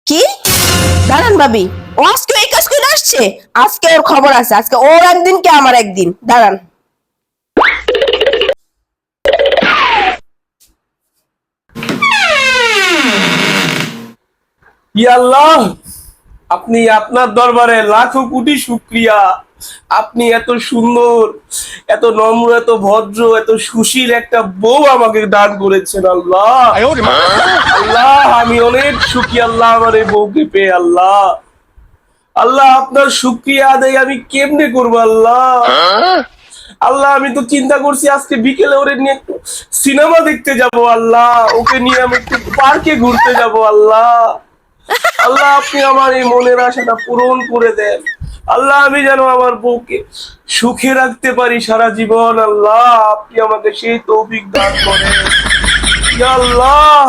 কি? দাঁড়ান ভাবি, ও আজকে এই কাজ করে আসছে। আজকে ওর খবর আছে, আজকে ওর একদিন কে আমার একদিন। দাঁড়ান। আল্লাহ, আপনি আপনার দরবারে লাখো কোটি শুকরিয়া। আপনি এত সুন্দর, এত নম্র, এত ভদ্র, এত সুশীল একটা বউ আমাকে দান করেছেন আল্লাহ। আল্লাহ, আমি অনেক সুখী আল্লাহ আমার এই বউকে পেয়ে। আল্লাহ, আল্লাহ আপনার শুকরিয়া আদায় আমি কেমনে করবো আল্লাহ? আল্লাহ, আমি তো চিন্তা করছি আজকে বিকেলে ওরে নিয়ে একটু সিনেমা দেখতে যাব আল্লাহ, ওকে নিয়ে আমি একটু পার্কে ঘুরতে যাব আল্লাহ। আল্লাহ, আপনি আমার এই মনের আশাটা পূরণ করে দেন আল্লাহ, আমি যেন আমার বউকে সুখে রাখতে পারি সারা জীবন। আল্লাহ, আপনি আমাকে সেই তৌফিক দান করেন ইয়া আল্লাহ।